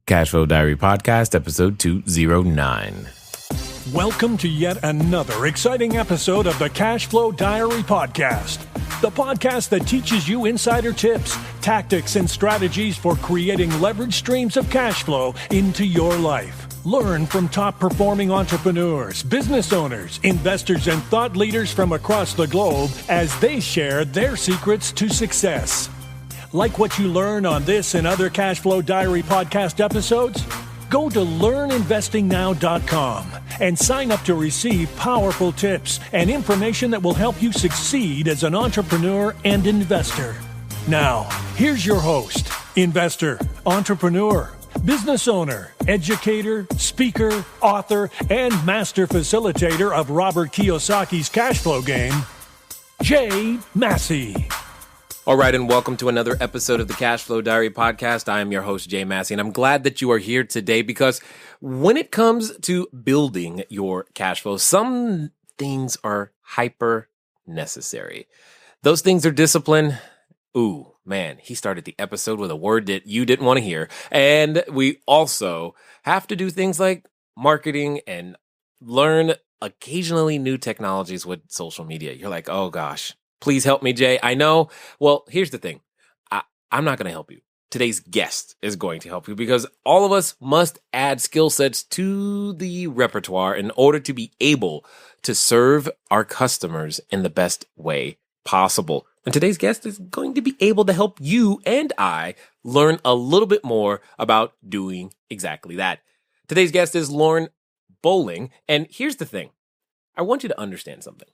Cashflow Diary Podcast, episode 209. Welcome to yet another exciting episode of the Cashflow Diary Podcast, the podcast that teaches you insider tips, tactics, and strategies for creating leverage streams of cash flow into your life. Learn from top-performing entrepreneurs, business owners, investors, and thought leaders from across the globe as they share their secrets to success. Like what you learn on this and other Cashflow Diary podcast episodes? Go to learninvestingnow.com and sign up to receive powerful tips and information that will help you succeed as an entrepreneur and investor. Now, here's your host, investor, entrepreneur, business owner, educator, speaker, author, and master facilitator of Robert Kiyosaki's cash flow game, Jay Massey. All right, and welcome to another episode of the Cashflow Diary Podcast. I am your host, Jay Massey, and I'm glad that you are here today because when it comes to building your cash flow, some things are hyper necessary. Those things are discipline. Ooh, man, he started the episode with a word that you didn't want to hear. And we also have to do things like marketing and learn occasionally new technologies with social media. You're like, oh gosh. Please help me, Jay. I know. Well, here's the thing. I'm not going to help you. Today's guest is going to help you because all of us must add skill sets to the repertoire in order to be able to serve our customers in the best way possible. And today's guest is going to be able to help you and I learn a little bit more about doing exactly that. Today's guest is Lauren Bowling. And here's the thing. I want you to understand something.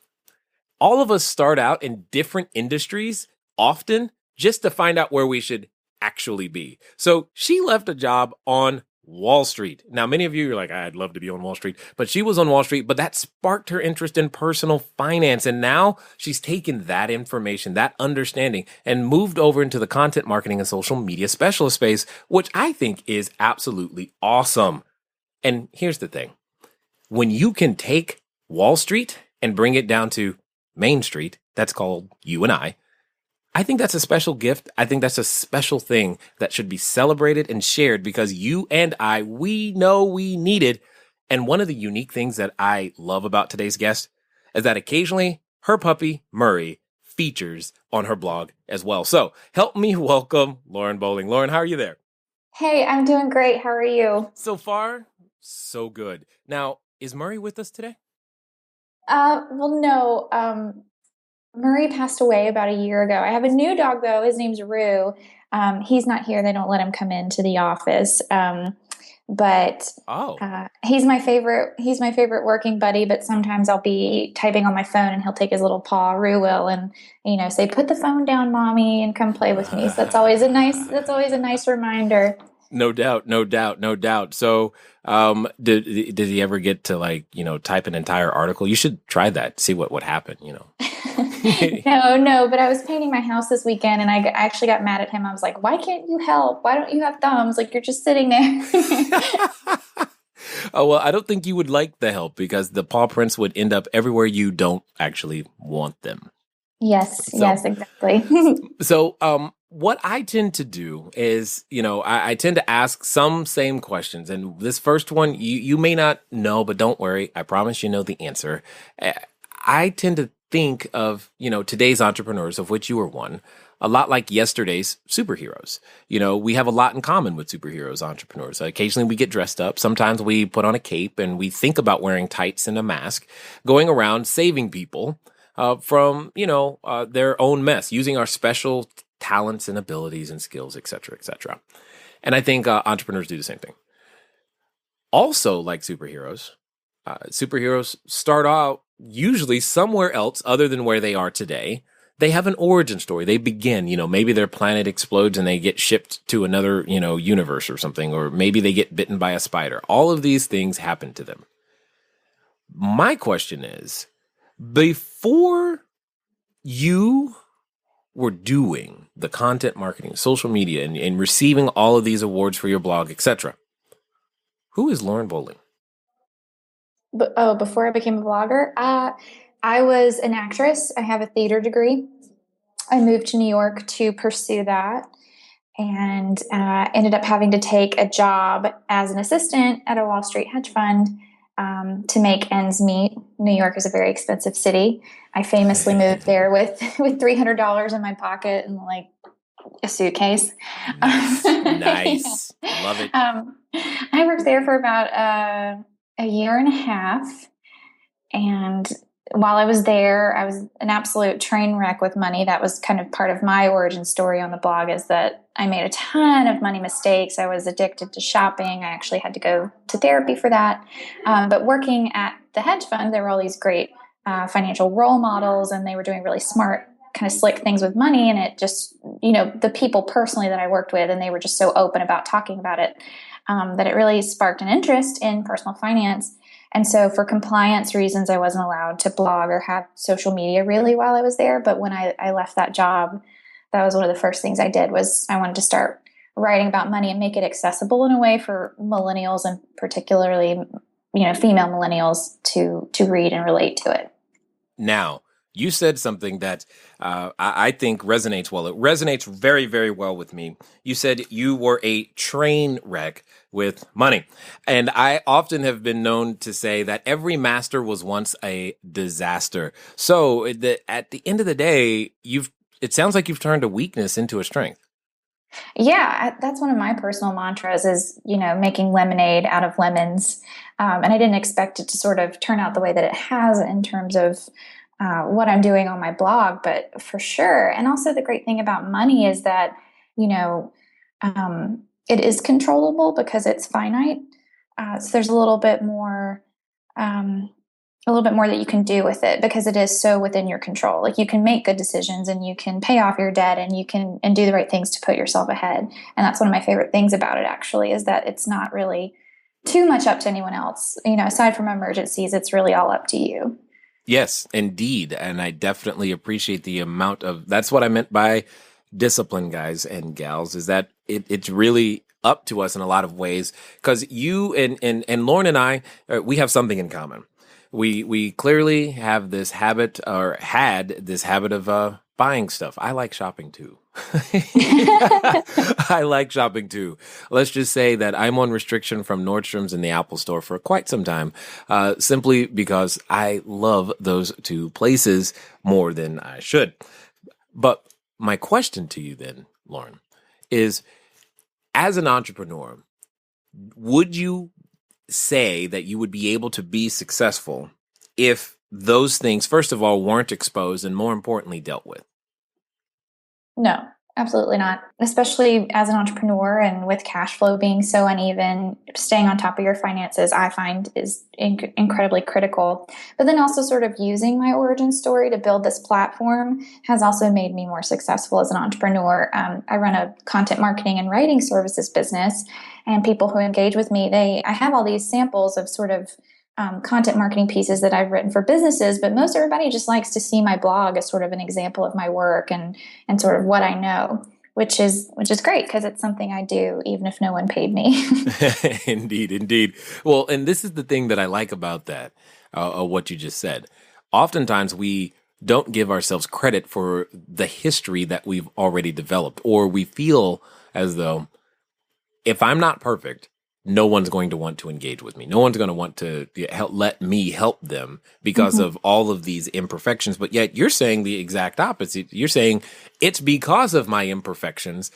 All of us start out in different industries often just to find out where we should actually be. So she left a job on Wall Street. Now, many of you are like, I'd love to be on Wall Street, but she was on Wall Street, but that sparked her interest in personal finance. And now she's taken that information, that understanding, and moved over into the content marketing and social media specialist space, which I think is absolutely awesome. And here's the thing. When you can take Wall Street and bring it down to Main Street, that's called you and I think that's a special gift. I think that's a special thing that should be celebrated and shared because you and I, we know we need it. And one of the unique things that I love about today's guest is that occasionally her puppy, Murray, features on her blog as well. So help me welcome Lauren Bowling. Lauren, how are you there? Hey, I'm doing great. How are you? So far, so good. Now, is Murray with us today? Well, no. Murray passed away about a year ago. I have a new dog though. His name's Rue. He's not here. They don't let him come into the office. But he's my favorite. He's my favorite working buddy. But sometimes I'll be typing on my phone and he'll take his little paw, Rue will, and say, "Put the phone down, mommy, and come play with me." So that's always a nice reminder. No doubt. So, did he ever get to type an entire article? You should try that. See what happened, No, but I was painting my house this weekend and I actually got mad at him. I was like, why can't you help? Why don't you have thumbs? Like, you're just sitting there. Oh, well, I don't think you would like the help because the paw prints would end up everywhere you don't actually want them. Yes, exactly. So, what I tend to do is, I tend to ask some same questions. And this first one, you may not know, but don't worry. I promise you know the answer. I tend to think of, today's entrepreneurs, of which you are one, a lot like yesterday's superheroes. We have a lot in common with superheroes entrepreneurs. Occasionally we get dressed up. Sometimes we put on a cape and we think about wearing tights and a mask, going around saving people from, their own mess, using our special talents and abilities and skills, et cetera, et cetera. And I think entrepreneurs do the same thing. Also, like superheroes start out usually somewhere else other than where they are today. They have an origin story. They begin, maybe their planet explodes and they get shipped to another, universe or something, or maybe they get bitten by a spider. All of these things happen to them. My question is, before you were doing the content marketing, social media, and receiving all of these awards for your blog, etc., who is Lauren Bowling? Before I became a blogger, I was an actress. I have a theater degree. I moved to New York to pursue that. and ended up having to take a job as an assistant at a Wall Street hedge fund to make ends meet. New York is a very expensive city. I famously moved there with $300 in my pocket and like a suitcase. Nice. Love it. I worked there for about a year and a half. And while I was there, I was an absolute train wreck with money. That was kind of part of my origin story on the blog, is that I made a ton of money mistakes. I was addicted to shopping. I actually had to go to therapy for that. But working at the hedge fund, there were all these great financial role models, and they were doing really smart, kind of slick things with money. And it just, the people personally that I worked with, and they were just so open about talking about it, that it really sparked an interest in personal finance. And so for compliance reasons, I wasn't allowed to blog or have social media really while I was there. But when I left that job, that was one of the first things I did. Was I wanted to start writing about money and make it accessible in a way for millennials, and particularly, female millennials to read and relate to it. Now, you said something that I think resonates well. It resonates very, very well with me. You said you were a train wreck with money. And I often have been known to say that every master was once a disaster. So at the end of the day, it sounds like you've turned a weakness into a strength. Yeah, that's one of my personal mantras is, making lemonade out of lemons. And I didn't expect it to sort of turn out the way that it has in terms of what I'm doing on my blog, but for sure. And also the great thing about money is that, it is controllable because it's finite. So there's a little bit more that you can do with it because it is so within your control. Like you can make good decisions and you can pay off your debt and you can do the right things to put yourself ahead. And that's one of my favorite things about it, actually, is that it's not really too much up to anyone else. Aside from emergencies, it's really all up to you. Yes, indeed. And I definitely appreciate the amount of, that's what I meant by discipline, guys and gals, is that it's really up to us in a lot of ways, because you and Lauren and I, we have something in common. We clearly have this habit, or had this habit, of buying stuff. I like shopping too. I like shopping too. Let's just say that I'm on restriction from Nordstrom's and the Apple Store for quite some time, simply because I love those two places more than I should. But my question to you then, Lauren, is, as an entrepreneur, would you say that you would be able to be successful if those things, first of all, weren't exposed and, more importantly, dealt with? No, absolutely not. Especially as an entrepreneur and with cash flow being so uneven, staying on top of your finances, I find, is incredibly critical. But then also sort of using my origin story to build this platform has also made me more successful as an entrepreneur. I run a content marketing and writing services business, and people who engage with me, I have all these samples of sort of content marketing pieces that I've written for businesses, but most everybody just likes to see my blog as sort of an example of my work and sort of what I know, which is great because it's something I do even if no one paid me. Indeed. Well, and this is the thing that I like about that, what you just said. Oftentimes we don't give ourselves credit for the history that we've already developed, or we feel as though if I'm not perfect, no one's going to want to engage with me. No one's going to want to let me help them because of all of these imperfections. But yet you're saying the exact opposite. You're saying it's because of my imperfections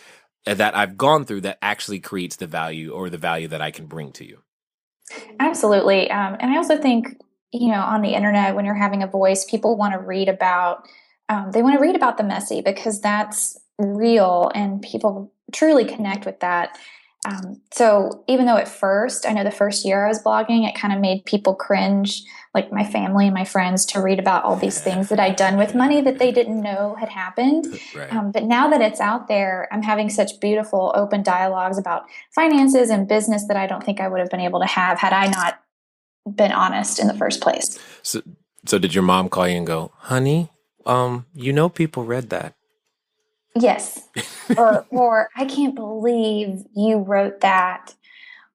that I've gone through that actually creates the value, or the value that I can bring to you. Absolutely. And I also think, on the internet, when you're having a voice, people want to read about, the messy because that's real and people truly connect with that. So even though at first, I know the first year I was blogging, it kind of made people cringe, like my family and my friends, to read about all these things that I'd done with money that they didn't know had happened. Right. But now that it's out there, I'm having such beautiful open dialogues about finances and business that I don't think I would have been able to have had I not been honest in the first place. So did your mom call you and go, honey, people read that? Yes. or I can't believe you wrote that.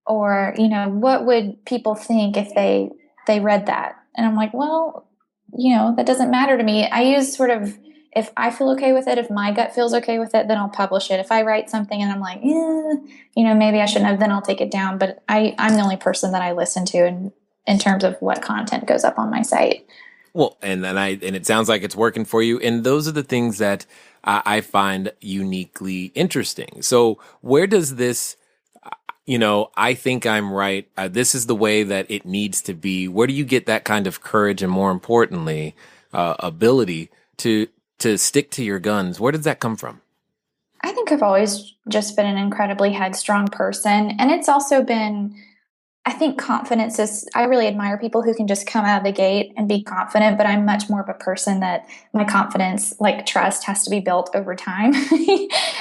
Or, what would people think if they read that? And I'm like, well, that doesn't matter to me. I use sort of if I feel okay with it, if my gut feels okay with it, then I'll publish it. If I write something and I'm like, maybe I shouldn't have, then I'll take it down. But I'm the only person that I listen to in terms of what content goes up on my site. Well, and it sounds like it's working for you. And those are the things that I find uniquely interesting. So where does this, I think I'm right. This is the way that it needs to be. Where do you get that kind of courage and, more importantly, ability to stick to your guns? Where does that come from? I think I've always just been an incredibly headstrong person. And it's also been, I think confidence is, I really admire people who can just come out of the gate and be confident, but I'm much more of a person that my confidence, like trust, has to be built over time.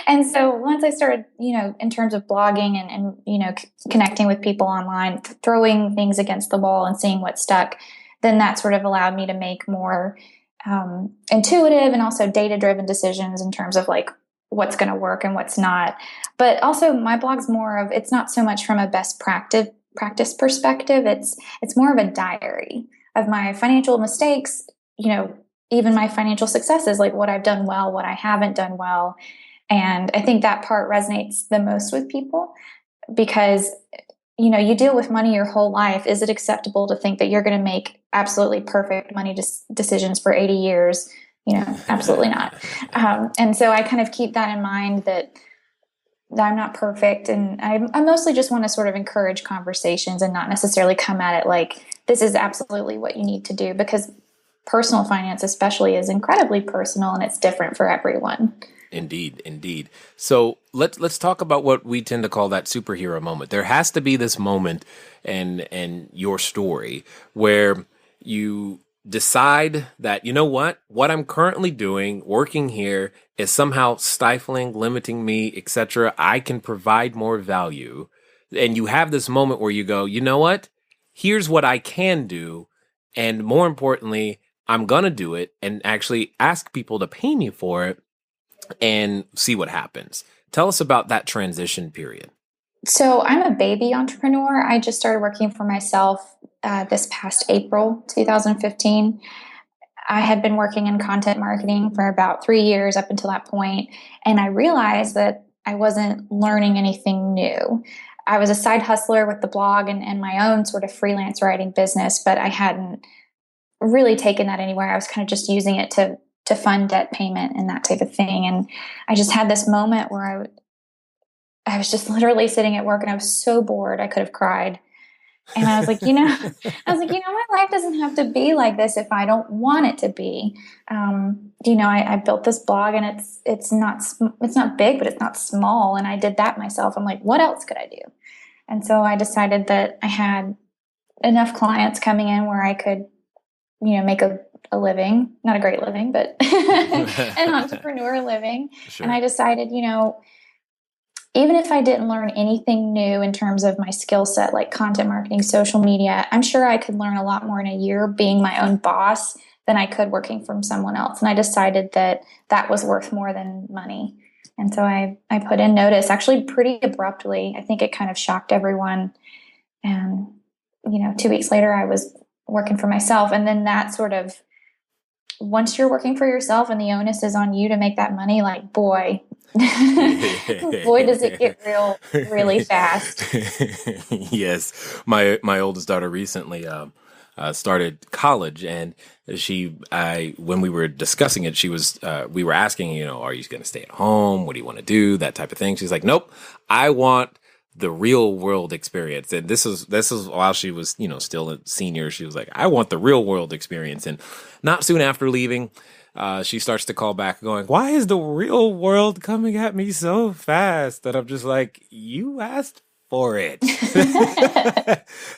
And so once I started, in terms of blogging and connecting with people online, throwing things against the wall and seeing what stuck, then that sort of allowed me to make more intuitive and also data-driven decisions in terms of like what's going to work and what's not. But also my blog's more of, it's not so much from a best practice perspective. It's more of a diary of my financial mistakes, even my financial successes, like what I've done well, what I haven't done well. And I think that part resonates the most with people because, you deal with money your whole life. Is it acceptable to think that you're going to make absolutely perfect money decisions for 80 years? Absolutely not. And so I kind of keep that in mind that I'm not perfect. And I mostly just want to sort of encourage conversations and not necessarily come at it like this is absolutely what you need to do, because personal finance especially is incredibly personal and it's different for everyone. Indeed. So let's talk about what we tend to call that superhero moment. There has to be this moment in your story where you decide that, what I'm currently doing, working here, is somehow stifling, limiting me, etc. I can provide more value. And you have this moment where you go, you know what? Here's what I can do. And more importantly, I'm going to do it and actually ask people to pay me for it and see what happens. Tell us about that transition period. So I'm a baby entrepreneur. I just started working for myself this past April 2015. I had been working in content marketing for about 3 years up until that point, and I realized that I wasn't learning anything new. I was a side hustler with the blog and my own sort of freelance writing business, but I hadn't really taken that anywhere. I was kind of just using it to fund debt payment and that type of thing. And I just had this moment where I was just literally sitting at work and I was so bored I could have cried. And I was like, my life doesn't have to be like this if I don't want it to be. I built this blog and it's not big, but it's not small. And I did that myself. I'm like, what else could I do? And so I decided that I had enough clients coming in where I could, make a living, not a great living, but an entrepreneur living. Sure. And I decided, even if I didn't learn anything new in terms of my skill set, like content marketing, social media, I'm sure I could learn a lot more in a year being my own boss than I could working from someone else. And I decided that was worth more than money. And so I put in notice, actually pretty abruptly. I think it kind of shocked everyone. And, 2 weeks later, I was working for myself. And then that sort of, once you're working for yourself and the onus is on you to make that money, like, boy, does it get real really fast. Yes. My oldest daughter recently started college, and when we were discussing it, we were asking, are you going to stay at home? What do you want to do? That type of thing. She's like, nope, I want the real world experience. And this is while she was, still a senior. She was like, I want the real world experience. And not soon after leaving, she starts to call back going, why is the real world coming at me so fast? That I'm just like, you asked for it.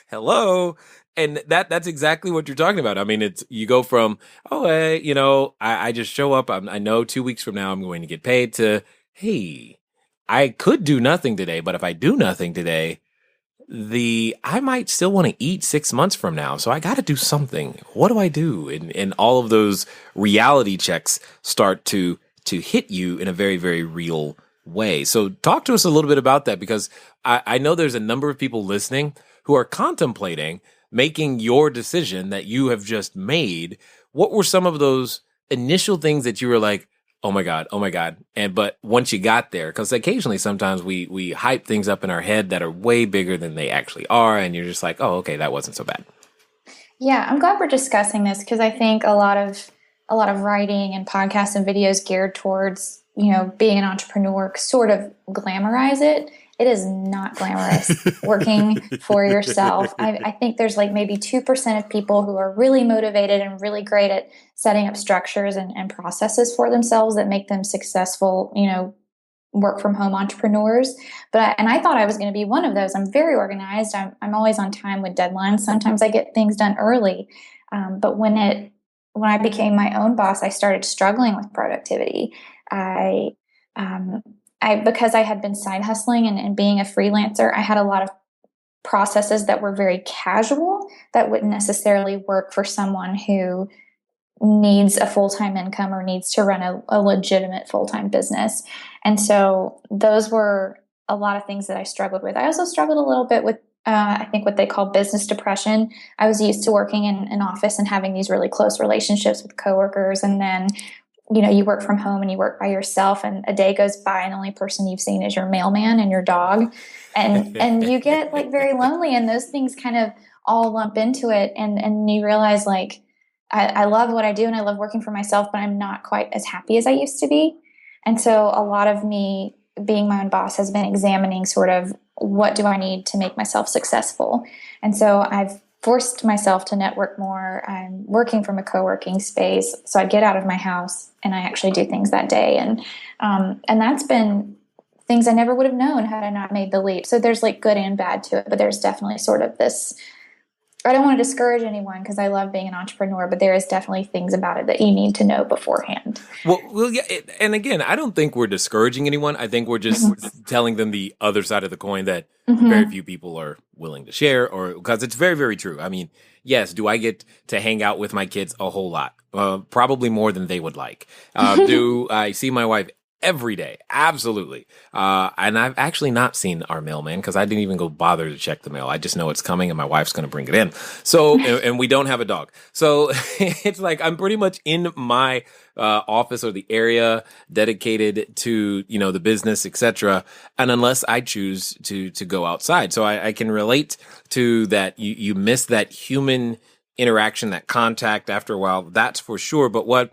Hello. And that's exactly what you're talking about. I mean, you go from, I just show up. I know 2 weeks from now I'm going to get paid to, hey, I could do nothing today, but if I do nothing today, I might still want to eat 6 months from now. So I got to do something. What do I do? And all of those reality checks start to hit you in a very, very real way. So talk to us a little bit about that, because I know there's a number of people listening who are contemplating making your decision that you have just made. What were some of those initial things that you were like, oh my God. But once you got there, because occasionally sometimes we hype things up in our head that are way bigger than they actually are. And you're just like, oh, okay, that wasn't so bad. Yeah, I'm glad we're discussing this because I think a lot of writing and podcasts and videos geared towards, being an entrepreneur sort of glamorize it. It is not glamorous working for yourself. I think there's like maybe 2% of people who are really motivated and really great at setting up structures and processes for themselves that make them successful, work from home entrepreneurs. And I thought I was going to be one of those. I'm very organized. I'm always on time with deadlines. Sometimes I get things done early. But when I became my own boss, I started struggling with productivity. Because I had been side hustling and being a freelancer, I had a lot of processes that were very casual that wouldn't necessarily work for someone who needs a full-time income or needs to run a legitimate full-time business. And so those were a lot of things that I struggled with. I also struggled a little bit with, I think, what they call business depression. I was used to working in an office and having these really close relationships with coworkers. And then you work from home and you work by yourself, and a day goes by and the only person you've seen is your mailman and your dog. And you get like very lonely, and those things kind of all lump into it. And you realize like, I love what I do and I love working for myself, but I'm not quite as happy as I used to be. And so a lot of me being my own boss has been examining sort of what do I need to make myself successful. And so I've forced myself to network more. I'm working from a co-working space, so I get out of my house and I actually do things that day. And that's been things I never would have known had I not made the leap. So there's like good and bad to it, but there's definitely sort of this, I don't want to discourage anyone because I love being an entrepreneur, but there is definitely things about it that you need to know beforehand. Well, yeah. And again, I don't think we're discouraging anyone. I think we're just telling them the other side of the coin that very few people are willing to share, or because it's very, very true. I mean, yes, do I get to hang out with my kids a whole lot? Probably more than they would like. Do I see my wife every day? Absolutely. And I've actually not seen our mailman because I didn't even go bother to check the mail. I just know it's coming and my wife's going to bring it in. So, and we don't have a dog. So it's like I'm pretty much in my office or the area dedicated to, the business, etc. And unless I choose to go outside. So I can relate to that. You miss that human interaction, that contact after a while. That's for sure. But what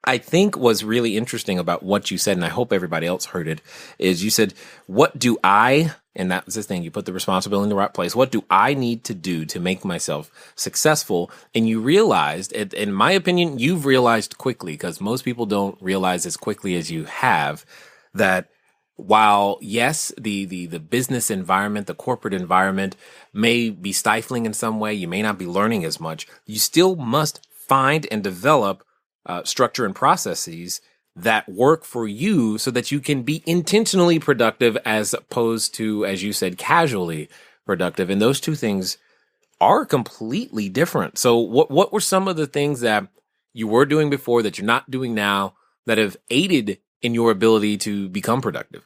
I think was really interesting about what you said, and I hope everybody else heard it, is you said, what do I, and that was the thing, you put the responsibility in the right place, what do I need to do to make myself successful? And you realized, in my opinion, you've realized quickly, because most people don't realize as quickly as you have, that while, yes, the business environment, the corporate environment may be stifling in some way, you may not be learning as much, you still must find and develop structure and processes that work for you so that you can be intentionally productive as opposed to, as you said, casually productive. And those two things are completely different. So what were some of the things that you were doing before that you're not doing now that have aided in your ability to become productive?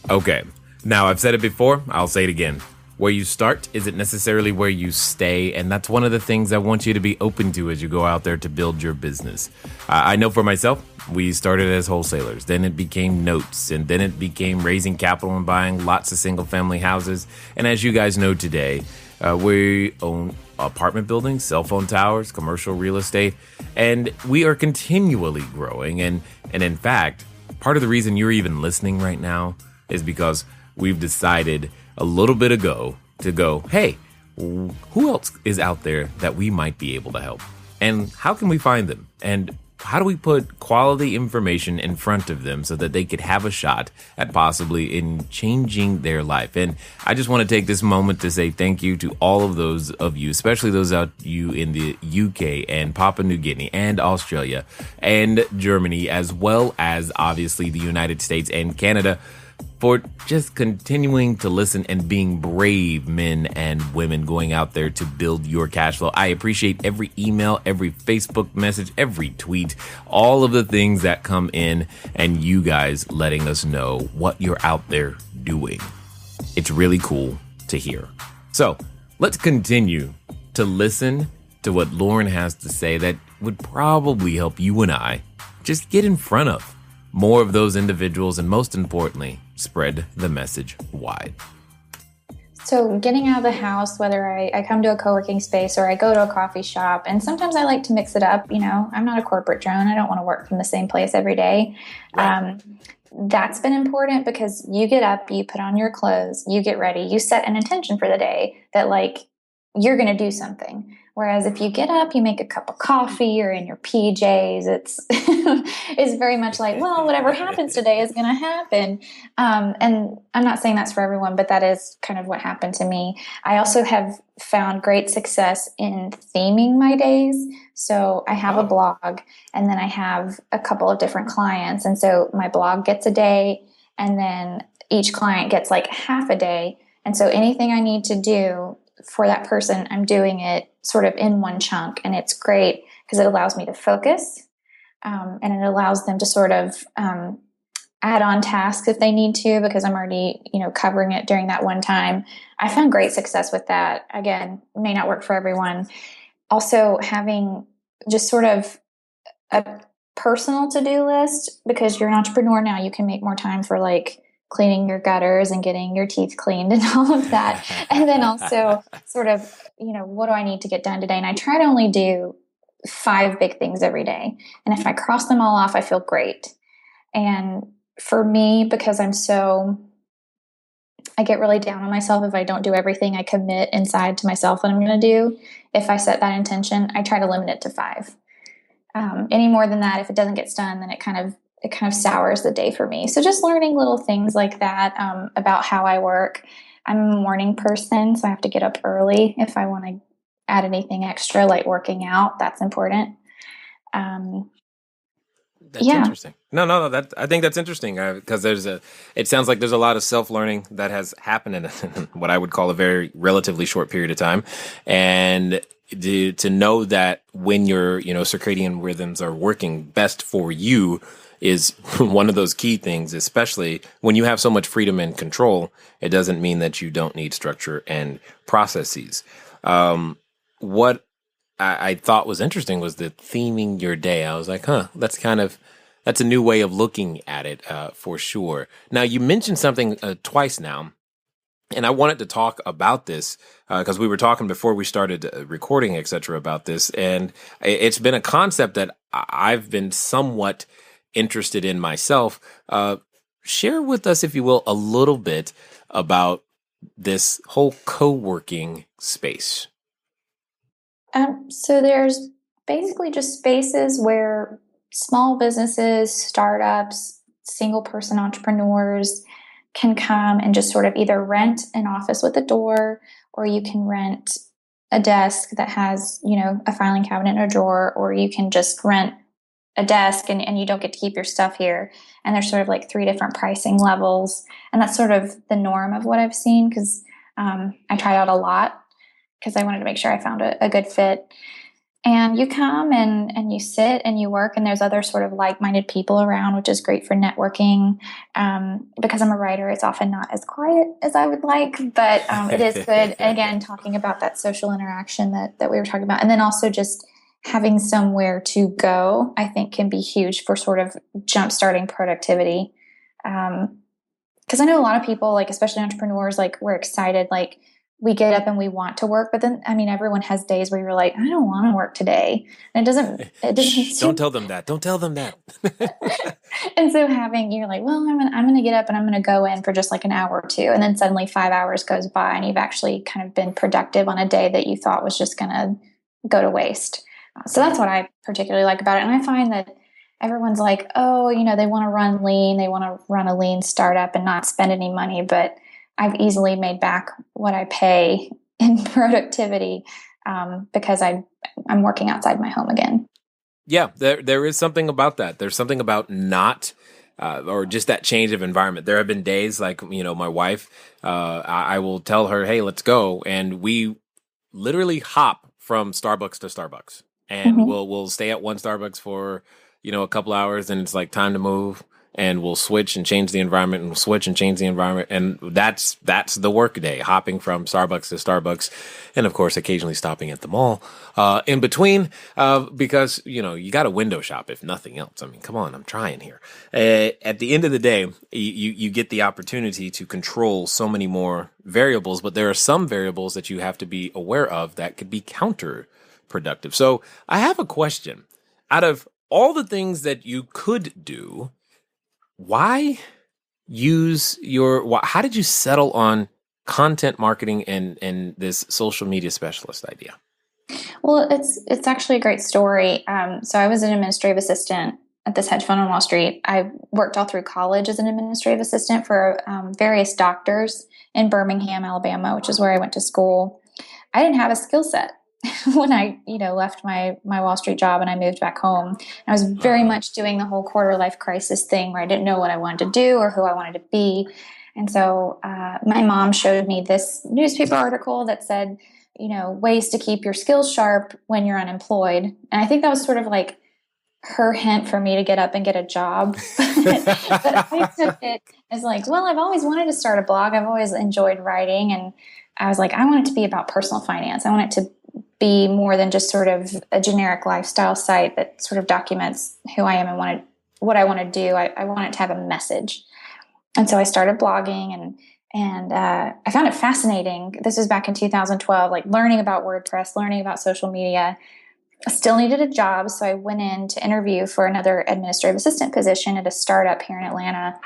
Okay. Now, I've said it before. I'll say it again. Where you start isn't necessarily where you stay, and that's one of the things I want you to be open to as you go out there to build your business. I know for myself, we started as wholesalers, then it became notes, and then it became raising capital and buying lots of single-family houses. And as you guys know today, we own apartment buildings, cell phone towers, commercial real estate, and we are continually growing. And in fact, part of the reason you're even listening right now is because we've decided a little bit ago to go, hey, who else is out there that we might be able to help? And how can we find them? And how do we put quality information in front of them so that they could have a shot at possibly in changing their life? And I just want to take this moment to say thank you to all of those of you, especially those out you in the UK and Papua New Guinea and Australia and Germany, as well as obviously the United States and Canada, for just continuing to listen and being brave men and women going out there to build your cash flow. I appreciate every email, every Facebook message, every tweet, all of the things that come in, and you guys letting us know what you're out there doing. It's really cool to hear. So let's continue to listen to what Lauren has to say, that would probably help you and I just get in front of more of those individuals and, most importantly, spread the message wide. So getting out of the house, whether I come to a co-working space or I go to a coffee shop, and sometimes I like to mix it up. I'm not a corporate drone. I don't want to work from the same place every day. Right. That's been important because you get up, you put on your clothes, you get ready, you set an intention for the day that you're going to do something. Whereas if you get up, you make a cup of coffee, you're in your PJs, it's very much like, well, whatever happens today is going to happen. And I'm not saying that's for everyone, but that is kind of what happened to me. I also have found great success in theming my days. So I have a blog, and then I have a couple of different clients. And so my blog gets a day, and then each client gets half a day. And so anything I need to do for that person, I'm doing it sort of in one chunk. And it's great because it allows me to focus, and it allows them to sort of add on tasks if they need to, because I'm already, covering it during that one time. I found great success with that. Again, may not work for everyone. Also having just sort of a personal to-do list, because you're an entrepreneur now, you can make more time for cleaning your gutters and getting your teeth cleaned and all of that. And then also sort of, what do I need to get done today? And I try to only do 5 big things every day. And if I cross them all off, I feel great. And for me, because I get really down on myself if I don't do everything I commit inside to myself that I'm going to do. If I set that intention, I try to limit it to 5. Any more than that, if it doesn't get done, then it kind of sours the day for me. So just learning little things like that about how I work. I'm a morning person, so I have to get up early if I want to add anything extra, like working out. That's important. That's interesting. No, I think that's interesting because it sounds like there's a lot of self-learning that has happened in what I would call a very relatively short period of time. And to know that when your, circadian rhythms are working best for you is one of those key things, especially when you have so much freedom and control. It doesn't mean that you don't need structure and processes. What I thought was interesting was the theming your day. I was like, that's a new way of looking at it for sure. Now, you mentioned something twice now, and I wanted to talk about this because we were talking before we started recording, et cetera, about this. And it's been a concept that I've been somewhat interested in myself. Share with us, if you will, a little bit about this whole co-working space. So there's basically just spaces where small businesses, startups, single person entrepreneurs can come and just sort of either rent an office with a door, or you can rent a desk that has, a filing cabinet and a drawer, or you can just rent a desk and you don't get to keep your stuff here. And there's sort of 3 different pricing levels. And that's sort of the norm of what I've seen, because I tried out a lot because I wanted to make sure I found a good fit. And you come and you sit and you work, and there's other sort of like-minded people around, which is great for networking. Because I'm a writer, it's often not as quiet as I would like, but it is good. Again, talking about that social interaction that we were talking about. And then also just having somewhere to go, I think can be huge for sort of jump-starting productivity. Because I know a lot of people, especially entrepreneurs, we're excited, we get up and we want to work, but then, everyone has days where you're like, I don't want to work today. And it doesn't don't tell them that. Don't tell them that. And so you're like, well, I'm going to get up and I'm going to go in for just an hour or 2. And then suddenly 5 hours goes by and you've actually kind of been productive on a day that you thought was just going to go to waste. So that's what I particularly like about it. And I find that everyone's like, oh, they want to run lean. They want to run a lean startup and not spend any money. But I've easily made back what I pay in productivity because I'm working outside my home again. Yeah, there is something about that. There's something about not or just that change of environment. There have been days my wife, I will tell her, hey, let's go. And we literally hop from Starbucks to Starbucks. And we'll stay at one Starbucks for, a couple hours, and it's time to move. and we'll switch and change the environment, and we'll switch and change the environment. And that's the work day, hopping from Starbucks to Starbucks, and of course, occasionally stopping at the mall in between, because, you got to window shop, if nothing else. I mean, come on, I'm trying here. At the end of the day, you get the opportunity to control so many more variables, but there are some variables that you have to be aware of that could be counterproductive. So I have a question. Out of all the things that you could do, how did you settle on content marketing and this social media specialist idea? Well, it's actually a great story. So I was an administrative assistant at this hedge fund on Wall Street. I worked all through college as an administrative assistant for various doctors in Birmingham, Alabama, which is where I went to school. I didn't have a skill set when I, left my Wall Street job and I moved back home. I was very much doing the whole quarter life crisis thing where I didn't know what I wanted to do or who I wanted to be. And so my mom showed me this newspaper article that said, ways to keep your skills sharp when you're unemployed. And I think that was sort of like her hint for me to get up and get a job. But I took it as like, well, I've always wanted to start a blog. I've always enjoyed writing. And I was like, I want it to be about personal finance. I want it to be more than just sort of a generic lifestyle site that sort of documents who I am and what I want to do. I want it to have a message. And so I started blogging and I found it fascinating. This was back in 2012, like learning about WordPress, learning about social media. I still needed a job, so I went in to interview for another administrative assistant position at a startup here in Atlanta.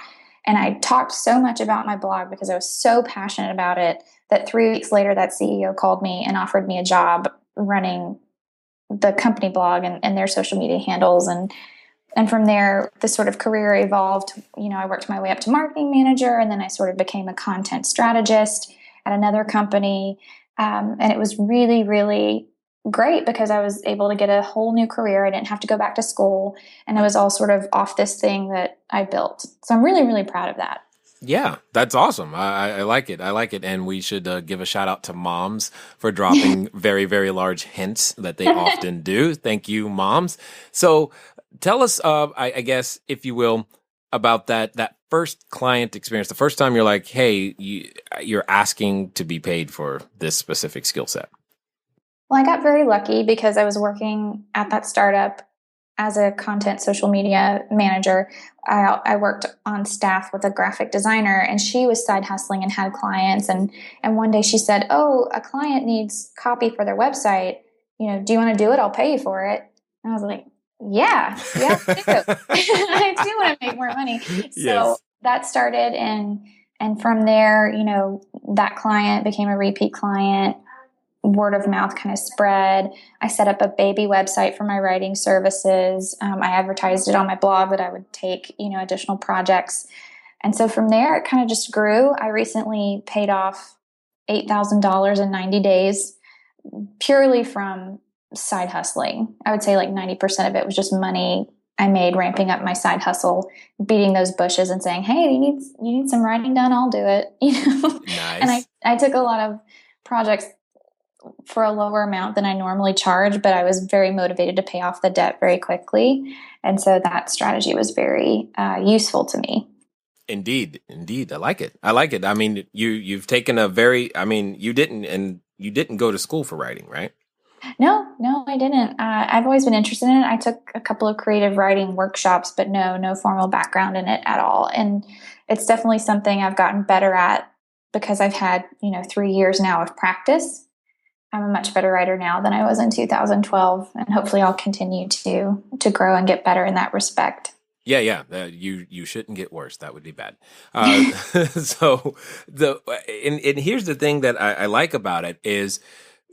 And I talked so much about my blog because I was so passionate about it that 3 weeks later, that CEO called me and offered me a job running the company blog and their social media handles. And from there, the sort of career evolved. I worked my way up to marketing manager, and then I sort of became a content strategist at another company. And it was really, really great because I was able to get a whole new career. I didn't have to go back to school, and it was all sort of off this thing that I built. So I'm really, really proud of that. Yeah, that's awesome. I like it. I like it. And we should give a shout out to moms for dropping very, very large hints that they often do. Thank you, moms. So tell us, I guess, if you will, about that first client experience, the first time you're like, hey, you're asking to be paid for this specific skill set. Well, I got very lucky because I was working at that startup as a content social media manager. I worked on staff with a graphic designer, and she was side hustling and had clients. And one day she said, "Oh, a client needs copy for their website. Do you want to do it? I'll pay you for it." And I was like, yeah, I do. I do want to make more money. So that started, and from there, that client became a repeat client. Word of mouth kind of spread. I set up a baby website for my writing services. I advertised it on my blog that I would take, additional projects. And so from there, it kind of just grew. I recently paid off $8,000 in 90 days purely from side hustling. I would say like 90% of it was just money I made ramping up my side hustle, beating those bushes and saying, "Hey, you need some writing done? I'll do it." Nice. And I took a lot of projects for a lower amount than I normally charge, but I was very motivated to pay off the debt very quickly. And so that strategy was very useful to me. Indeed. I like it. I mean, you've taken you didn't go to school for writing, right? No, I didn't. I've always been interested in it. I took a couple of creative writing workshops, but no formal background in it at all. And it's definitely something I've gotten better at because I've had, 3 years now of practice. I'm a much better writer now than I was in 2012, and hopefully I'll continue to grow and get better in that respect. Yeah. You shouldn't get worse. That would be bad. So and here's the thing that I like about it is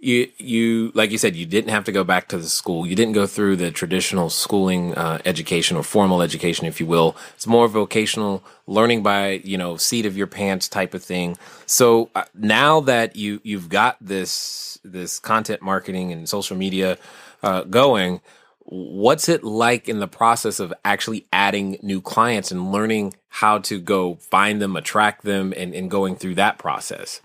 you like you said, you didn't have to go back to the school. You didn't go through the traditional schooling education or formal education, if you will. It's more vocational learning by, seat of your pants type of thing. So now that you've got this content marketing and social media going, what's it like in the process of actually adding new clients and learning how to go find them, attract them, and going through that process?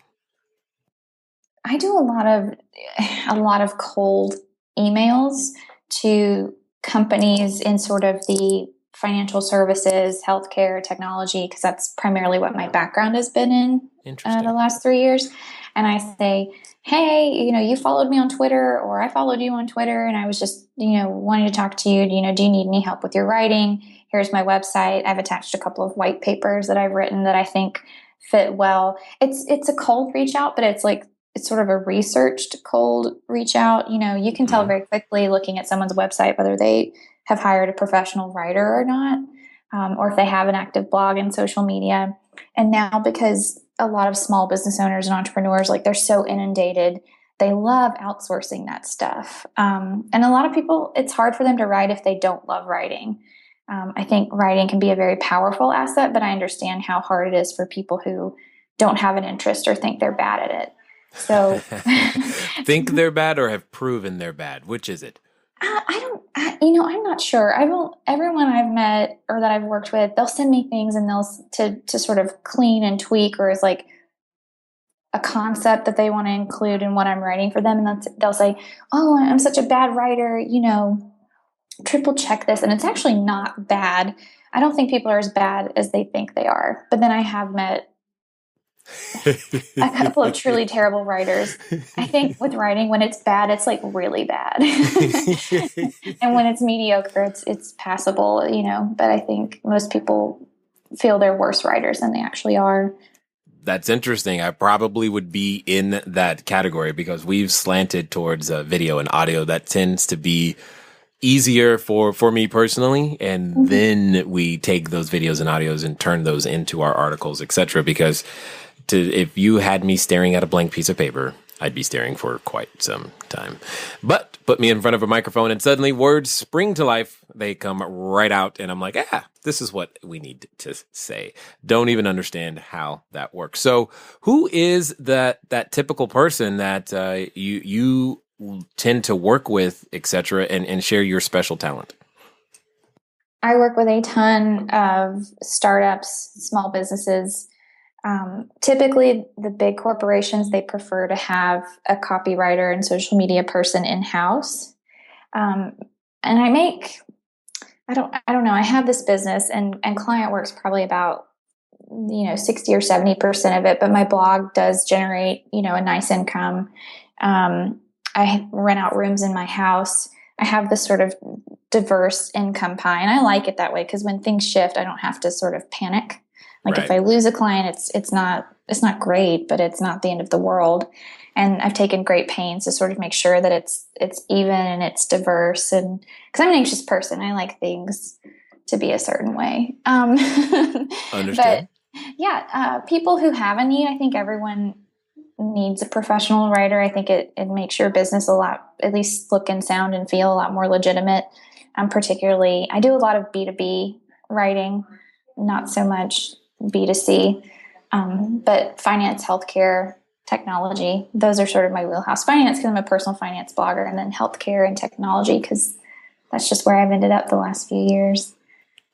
I do a lot of cold emails to companies in sort of the financial services, healthcare, technology, because that's primarily what my background has been in the last 3 years. And I say, hey, you followed me on Twitter, or I followed you on Twitter, and I was just, wanting to talk to you. Do you need any help with your writing? Here's my website. I've attached a couple of white papers that I've written that I think fit well. It's a cold reach out, but it's sort of a researched cold reach out. You can tell very quickly looking at someone's website whether they have hired a professional writer or not, or if they have an active blog and social media. And now, because a lot of small business owners and entrepreneurs, they're so inundated, they love outsourcing that stuff. And a lot of people, it's hard for them to write if they don't love writing. I think writing can be a very powerful asset, but I understand how hard it is for people who don't have an interest or think they're bad at it. So think they're bad or have proven they're bad. Which is it? I'm not sure. Everyone I've met or that I've worked with, they'll send me things and to sort of clean and tweak, or it's like a concept that they want to include in what I'm writing for them. And they'll say, oh, I'm such a bad writer, triple check this. And it's actually not bad. I don't think people are as bad as they think they are. But then I have met a couple of truly terrible writers. I think with writing, when it's bad, it's really bad. And when it's mediocre, it's passable, but I think most people feel they're worse writers than they actually are. That's interesting. I probably would be in that category because we've slanted towards video and audio. That tends to be easier for me personally. And then we take those videos and audios and turn those into our articles, etc. Because if you had me staring at a blank piece of paper, I'd be staring for quite some time. But put me in front of a microphone and suddenly words spring to life. They come right out and I'm like, this is what we need to say. Don't even understand how that works. So who is that typical person that you tend to work with, etc., and share your special talent? I work with a ton of startups, small businesses. Typically, the big corporations, they prefer to have a copywriter and social media person in-house. And I don't know, I have this business and client work's probably about, 60 or 70% of it, but my blog does generate, a nice income. I rent out rooms in my house. I have this sort of diverse income pie, and I like it that way because when things shift, I don't have to sort of panic. Right. If I lose a client, it's not great, but it's not the end of the world. And I've taken great pains to sort of make sure that it's even and it's diverse. And because I'm an anxious person, I like things to be a certain way. Understood. But people who have a need, I think everyone needs a professional writer. I think it makes your business a lot, at least look and sound and feel a lot more legitimate. Particularly, I do a lot of B2B writing, not so much B2C, but finance, healthcare, technology, those are sort of my wheelhouse. Finance because I'm a personal finance blogger, and then healthcare and technology because that's just where I've ended up the last few years.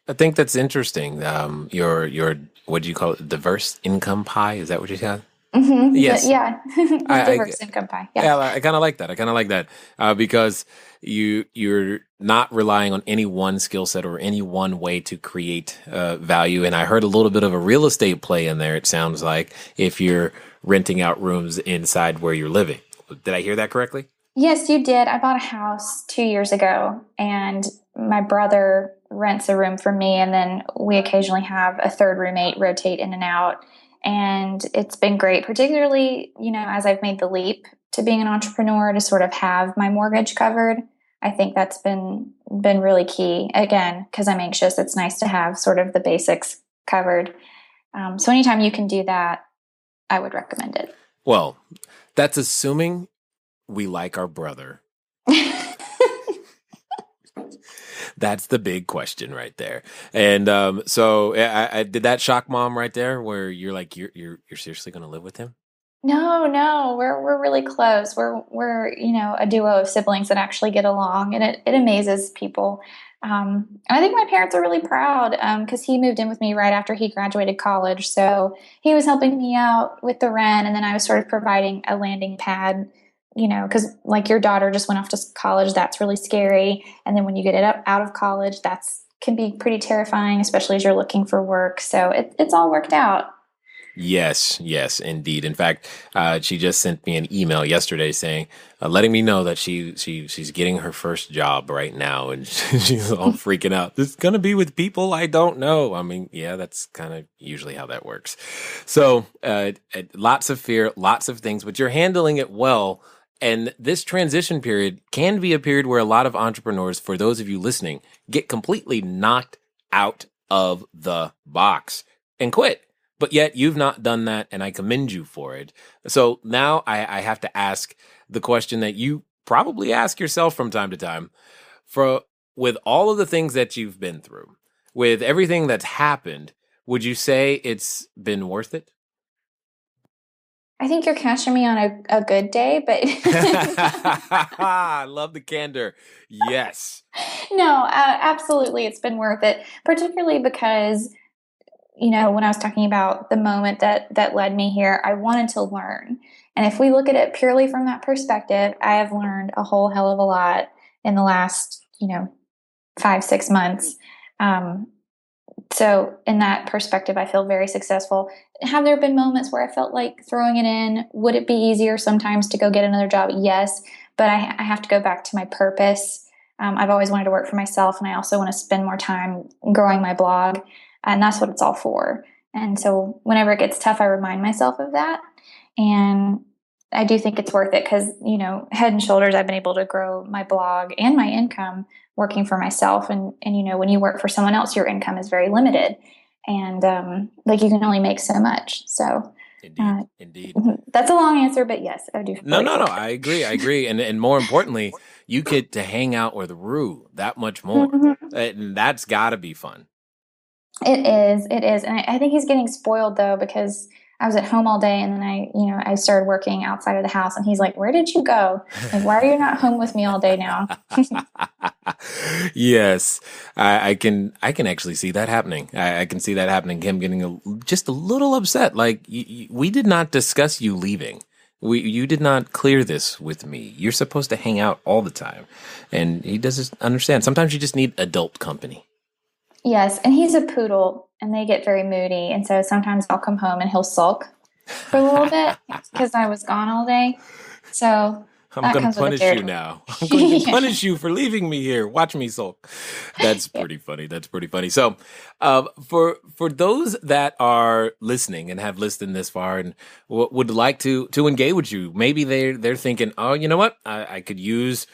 I think that's interesting. Your what do you call it? Diverse income pie? Is that what you said? Mm-hmm. Yes. Yeah. Diverse income pie. Yeah. I kind of like that. Because you're not relying on any one skill set or any one way to create value. And I heard a little bit of a real estate play in there. It sounds like if you're renting out rooms inside where you're living. Did I hear that correctly? Yes, you did. I bought a house 2 years ago, and my brother rents a room for me, and then we occasionally have a third roommate rotate in and out. And it's been great, particularly, as I've made the leap to being an entrepreneur to sort of have my mortgage covered. I think that's been really key. Again, because I'm anxious, it's nice to have sort of the basics covered. So anytime you can do that, I would recommend it. Well, that's assuming we like our brother. That's the big question right there. And so I did that shock mom right there where you're like, you're seriously going to live with him? No, we're really close. We're a duo of siblings that actually get along, and it amazes people. And I think my parents are really proud because he moved in with me right after he graduated college. So he was helping me out with the rent, and then I was sort of providing a landing pad, because like your daughter just went off to college, that's really scary. And then when you get it out of college, that's can be pretty terrifying, especially as you're looking for work. So it's all worked out. Yes, yes, indeed. In fact, she just sent me an email yesterday saying, letting me know that she's getting her first job right now, and she's all freaking out. This is gonna be with people I don't know. I mean, yeah, that's kind of usually how that works. So, lots of fear, lots of things, but you're handling it well. And this transition period can be a period where a lot of entrepreneurs, for those of you listening, get completely knocked out of the box and quit. But yet you've not done that, and I commend you for it. So now I have to ask the question that you probably ask yourself from time to time. With all of the things that you've been through, with everything that's happened, would you say it's been worth it? I think you're catching me on a good day, but I love the candor. Yes. no, absolutely, it's been worth it, particularly because when I was talking about the moment that led me here, I wanted to learn. And if we look at it purely from that perspective, I have learned a whole hell of a lot in the last, 5-6 months. So in that perspective, I feel very successful. Have there been moments where I felt like throwing it in? Would it be easier sometimes to go get another job? Yes, but I have to go back to my purpose. I've always wanted to work for myself, and I also want to spend more time growing my blog. And that's what it's all for. And so whenever it gets tough, I remind myself of that. And I do think it's worth it because, head and shoulders, I've been able to grow my blog and my income working for myself. And when you work for someone else, your income is very limited. And you can only make so much. So Indeed. That's a long answer, but yes, I do. No. I agree. And more importantly, you get to hang out with Rue that much more. Mm-hmm. And that's got to be fun. It is. And I think he's getting spoiled though, because I was at home all day and then I started working outside of the house and he's like, where did you go? Like, why are you not home with me all day now? Yes, I can actually see that happening. I can see that happening. Him getting just a little upset. Like we did not discuss you leaving. You did not clear this with me. You're supposed to hang out all the time. And he doesn't understand. Sometimes you just need adult company. Yes, and he's a poodle, and they get very moody. And so sometimes I'll come home and he'll sulk for a little bit because I was gone all day. So I'm going to punish you now. I'm going to punish you for leaving me here. Watch me sulk. That's pretty funny. That's pretty funny. So for those that are listening and have listened this far and would like to engage with you, maybe they're thinking, oh, you know what? I could use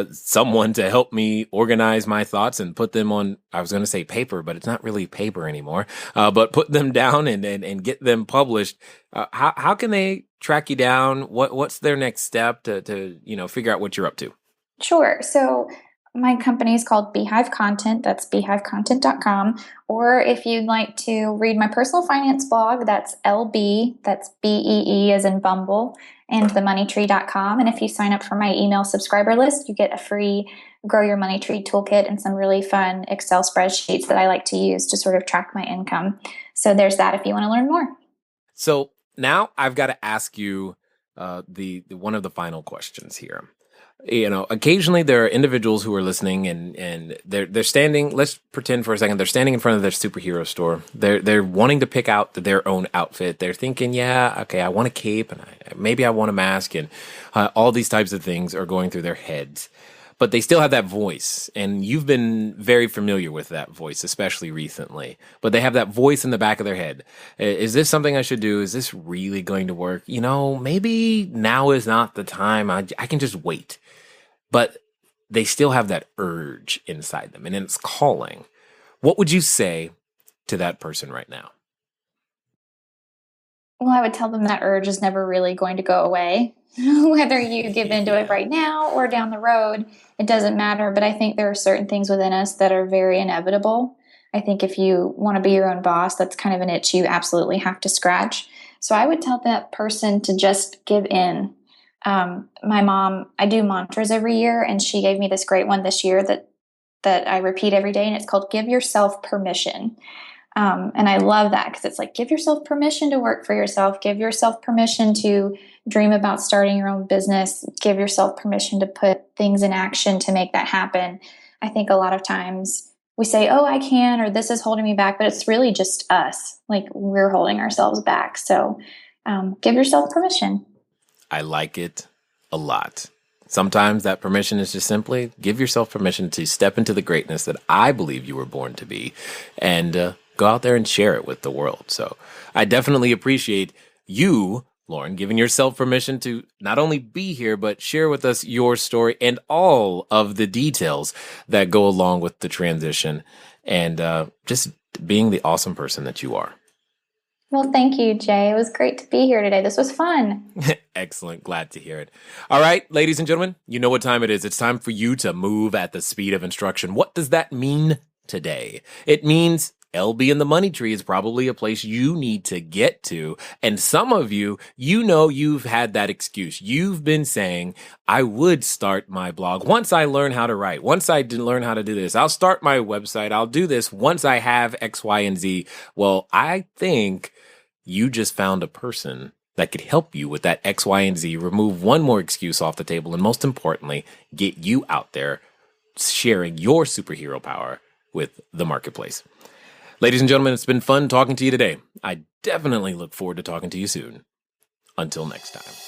someone to help me organize my thoughts and put them on, I was going to say paper, but it's not really paper anymore, but put them down and get them published. How can they track you down? What's their next step to figure out what you're up to? Sure. So my company is called Beehive Content. That's beehivecontent.com. Or if you'd like to read my personal finance blog, that's LB, that's BEE as in Bumble, and themoneytree.com. And if you sign up for my email subscriber list, you get a free Grow Your Money Tree toolkit and some really fun Excel spreadsheets that I like to use to sort of track my income. So there's that if you want to learn more. So now I've got to ask you the one of the final questions here. Occasionally there are individuals who are listening and they're standing, let's pretend for a second, they're standing in front of their superhero store. They're wanting to pick out their own outfit. They're thinking, yeah, okay, I want a cape and maybe I want a mask, and all these types of things are going through their heads. But they still have that voice, and you've been very familiar with that voice, especially recently. But they have that voice in the back of their head. Is this something I should do? Is this really going to work? Maybe now is not the time. I can just wait. But they still have that urge inside them, and it's calling. What would you say to that person right now? Well, I would tell them that urge is never really going to go away. Whether you give into it right now or down the road, it doesn't matter. But I think there are certain things within us that are very inevitable. I think if you want to be your own boss, that's kind of an itch you absolutely have to scratch. So I would tell that person to just give in. My mom, I do mantras every year, and she gave me this great one this year that I repeat every day, and it's called Give Yourself Permission. And I love that because it's like, give yourself permission to work for yourself. Give yourself permission to dream about starting your own business. Give yourself permission to put things in action to make that happen. I think a lot of times we say, oh, I can, or this is holding me back, but it's really just us. Like we're holding ourselves back. So give yourself permission. I like it a lot. Sometimes that permission is just simply give yourself permission to step into the greatness that I believe you were born to be and go out there and share it with the world. So I definitely appreciate you, Lauren, giving yourself permission to not only be here, but share with us your story and all of the details that go along with the transition and just being the awesome person that you are. Well, thank you, Jay. It was great to be here today. This was fun. Excellent. Glad to hear it. All right, ladies and gentlemen, you know what time it is. It's time for you to move at the speed of instruction. What does that mean today? It means LB in the money tree is probably a place you need to get to. And some of you, you know, you've had that excuse. You've been saying, I would start my blog once I learn how to write. Once I learn how to do this, I'll start my website. I'll do this once I have X, Y, and Z. Well, I think you just found a person that could help you with that X, Y, and Z, remove one more excuse off the table, and most importantly, get you out there sharing your superhero power with the marketplace. Ladies and gentlemen, it's been fun talking to you today. I definitely look forward to talking to you soon. Until next time.